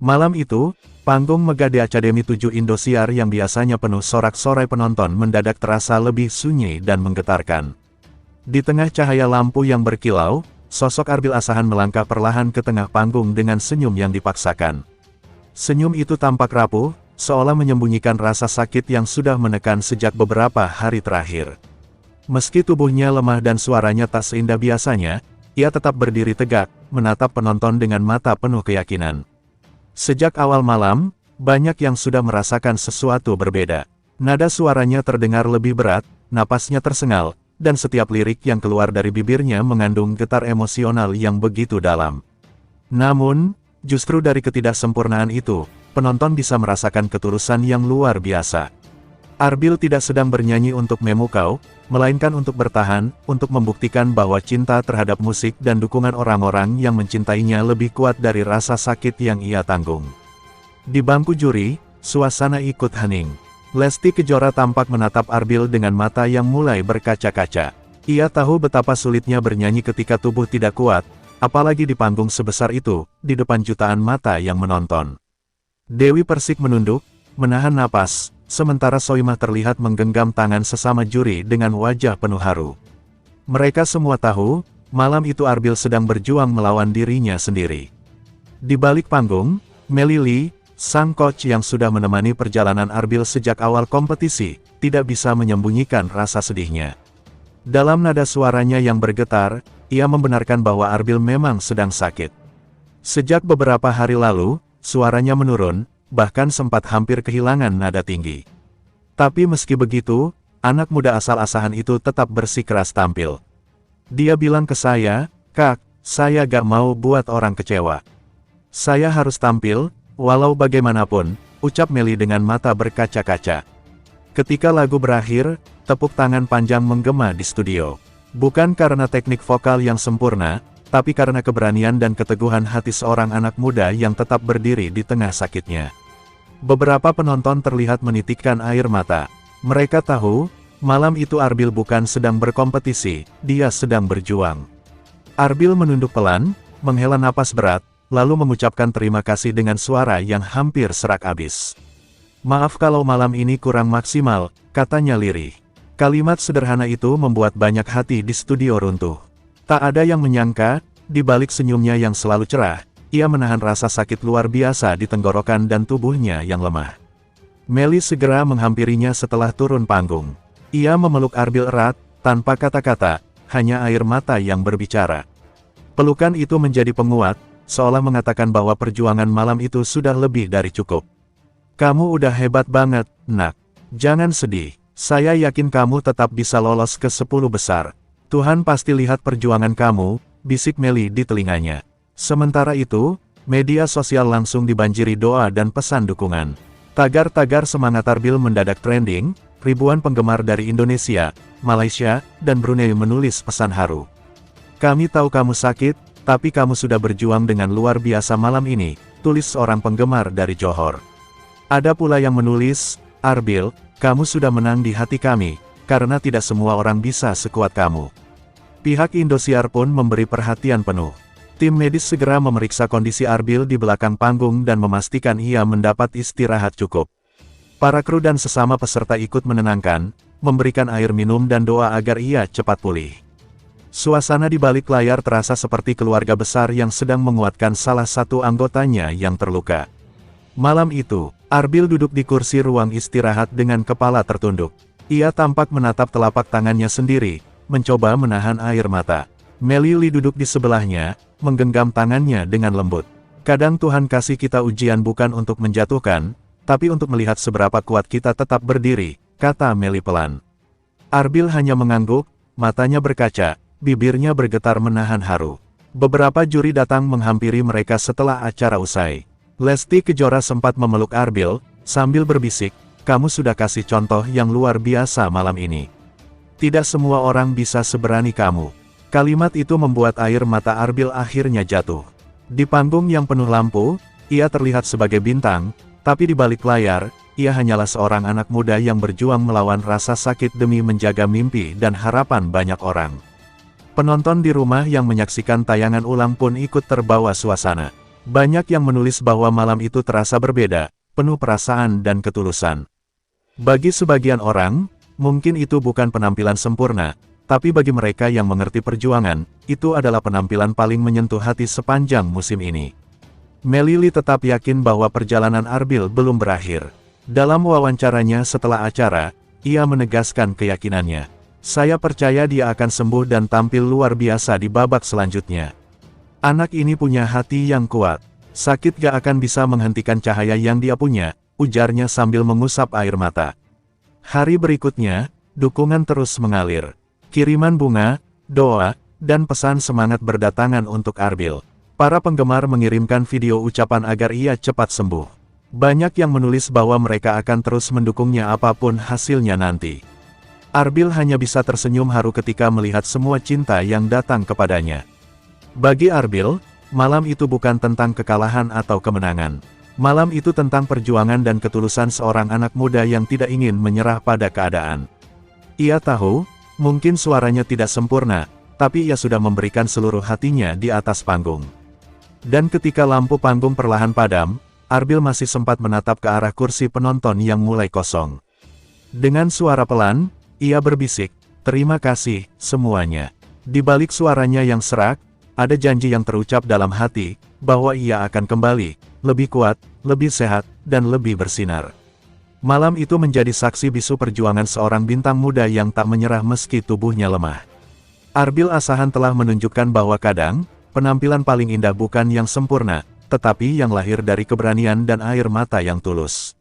Malam itu, panggung megah di Akademi 7 Indosiar yang biasanya penuh sorak-sorai penonton mendadak terasa lebih sunyi dan menggetarkan. Di tengah cahaya lampu yang berkilau, sosok Arbil Asahan melangkah perlahan ke tengah panggung dengan senyum yang dipaksakan. Senyum itu tampak rapuh, seolah menyembunyikan rasa sakit yang sudah menekan sejak beberapa hari terakhir. Meski tubuhnya lemah dan suaranya tak seindah biasanya, ia tetap berdiri tegak, menatap penonton dengan mata penuh keyakinan. Sejak awal malam, banyak yang sudah merasakan sesuatu berbeda. Nada suaranya terdengar lebih berat, napasnya tersengal, dan setiap lirik yang keluar dari bibirnya mengandung getar emosional yang begitu dalam. Namun, justru dari ketidaksempurnaan itu, penonton bisa merasakan ketulusan yang luar biasa. Arbil tidak sedang bernyanyi untuk memukau, melainkan untuk bertahan, untuk membuktikan bahwa cinta terhadap musik dan dukungan orang-orang yang mencintainya lebih kuat dari rasa sakit yang ia tanggung. Di bangku juri, suasana ikut hening. Lesti Kejora tampak menatap Arbil dengan mata yang mulai berkaca-kaca. Ia tahu betapa sulitnya bernyanyi ketika tubuh tidak kuat, apalagi di panggung sebesar itu, di depan jutaan mata yang menonton. Dewi Persik menunduk, menahan napas, sementara Soimah terlihat menggenggam tangan sesama juri dengan wajah penuh haru. Mereka semua tahu, malam itu Arbil sedang berjuang melawan dirinya sendiri. Di balik panggung, Melly Lee, sang coach yang sudah menemani perjalanan Arbil sejak awal kompetisi, tidak bisa menyembunyikan rasa sedihnya. Dalam nada suaranya yang bergetar, ia membenarkan bahwa Arbil memang sedang sakit. Sejak beberapa hari lalu, suaranya menurun, bahkan sempat hampir kehilangan nada tinggi. Tapi meski begitu, anak muda asal Asahan itu tetap bersikeras tampil. Dia bilang ke saya, "Kak, saya gak mau buat orang kecewa. Saya harus tampil, walau bagaimanapun," ucap Melly dengan mata berkaca-kaca. Ketika lagu berakhir, tepuk tangan panjang menggema di studio. Bukan karena teknik vokal yang sempurna, tapi karena keberanian dan keteguhan hati seorang anak muda yang tetap berdiri di tengah sakitnya. Beberapa penonton terlihat menitikkan air mata. Mereka tahu, malam itu Arbil bukan sedang berkompetisi, dia sedang berjuang. Arbil menunduk pelan, menghela napas berat, lalu mengucapkan terima kasih dengan suara yang hampir serak abis. "Maaf kalau malam ini kurang maksimal," katanya lirih. Kalimat sederhana itu membuat banyak hati di studio runtuh. Tak ada yang menyangka, di balik senyumnya yang selalu cerah, ia menahan rasa sakit luar biasa di tenggorokan dan tubuhnya yang lemah. Melly segera menghampirinya setelah turun panggung. Ia memeluk Arbil erat, tanpa kata-kata, hanya air mata yang berbicara. Pelukan itu menjadi penguat, seolah mengatakan bahwa perjuangan malam itu sudah lebih dari cukup. "Kamu udah hebat banget, nak. Jangan sedih. Saya yakin kamu tetap bisa lolos ke 10 besar. Tuhan pasti lihat perjuangan kamu," bisik Melly di telinganya. Sementara itu, media sosial langsung dibanjiri doa dan pesan dukungan. Tagar-tagar semangat Arbil mendadak trending, ribuan penggemar dari Indonesia, Malaysia, dan Brunei menulis pesan haru. "Kami tahu kamu sakit, tapi kamu sudah berjuang dengan luar biasa malam ini," tulis seorang penggemar dari Johor. Ada pula yang menulis, "Arbil, kamu sudah menang di hati kami, karena tidak semua orang bisa sekuat kamu." Pihak Indosiar pun memberi perhatian penuh. Tim medis segera memeriksa kondisi Arbil di belakang panggung dan memastikan ia mendapat istirahat cukup. Para kru dan sesama peserta ikut menenangkan, memberikan air minum dan doa agar ia cepat pulih. Suasana di balik layar terasa seperti keluarga besar yang sedang menguatkan salah satu anggotanya yang terluka. Malam itu, Arbil duduk di kursi ruang istirahat dengan kepala tertunduk. Ia tampak menatap telapak tangannya sendiri, mencoba menahan air mata. Melly Lee duduk di sebelahnya, menggenggam tangannya dengan lembut. "Kadang Tuhan kasih kita ujian bukan untuk menjatuhkan, tapi untuk melihat seberapa kuat kita tetap berdiri," kata Melly pelan. Arbil hanya mengangguk, matanya berkaca, bibirnya bergetar menahan haru. Beberapa juri datang menghampiri mereka setelah acara usai. Lesti Kejora sempat memeluk Arbil, sambil berbisik, "Kamu sudah kasih contoh yang luar biasa malam ini. Tidak semua orang bisa seberani kamu." Kalimat itu membuat air mata Arbil akhirnya jatuh. Di panggung yang penuh lampu, ia terlihat sebagai bintang, tapi di balik layar, ia hanyalah seorang anak muda yang berjuang melawan rasa sakit demi menjaga mimpi dan harapan banyak orang. Penonton di rumah yang menyaksikan tayangan ulang pun ikut terbawa suasana. Banyak yang menulis bahwa malam itu terasa berbeda, penuh perasaan dan ketulusan. Bagi sebagian orang, mungkin itu bukan penampilan sempurna, tapi bagi mereka yang mengerti perjuangan, itu adalah penampilan paling menyentuh hati sepanjang musim ini. Melili tetap yakin bahwa perjalanan Arbil belum berakhir. Dalam wawancaranya setelah acara, ia menegaskan keyakinannya. Saya percaya dia akan sembuh dan tampil luar biasa di babak selanjutnya. Anak ini punya hati yang kuat. Sakit gak akan bisa menghentikan cahaya yang dia punya, ujarnya sambil mengusap air mata. Hari berikutnya, dukungan terus mengalir. Kiriman bunga, doa, dan pesan semangat berdatangan untuk Arbil. Para penggemar mengirimkan video ucapan agar ia cepat sembuh. Banyak yang menulis bahwa mereka akan terus mendukungnya apapun hasilnya nanti. Arbil hanya bisa tersenyum haru ketika melihat semua cinta yang datang kepadanya. Bagi Arbil, malam itu bukan tentang kekalahan atau kemenangan. Malam itu tentang perjuangan dan ketulusan seorang anak muda yang tidak ingin menyerah pada keadaan. Ia tahu, mungkin suaranya tidak sempurna, tapi ia sudah memberikan seluruh hatinya di atas panggung. Dan ketika lampu panggung perlahan padam, Arbil masih sempat menatap ke arah kursi penonton yang mulai kosong. Dengan suara pelan, ia berbisik, "Terima kasih, semuanya." Di balik suaranya yang serak, ada janji yang terucap dalam hati, bahwa ia akan kembali, lebih kuat, lebih sehat, dan lebih bersinar. Malam itu menjadi saksi bisu perjuangan seorang bintang muda yang tak menyerah meski tubuhnya lemah. Arbil Asahan telah menunjukkan bahwa kadang, penampilan paling indah bukan yang sempurna, tetapi yang lahir dari keberanian dan air mata yang tulus.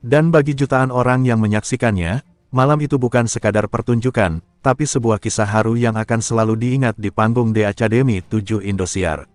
Dan bagi jutaan orang yang menyaksikannya, malam itu bukan sekadar pertunjukan, tapi sebuah kisah haru yang akan selalu diingat di panggung The Academy 7 Indosiar.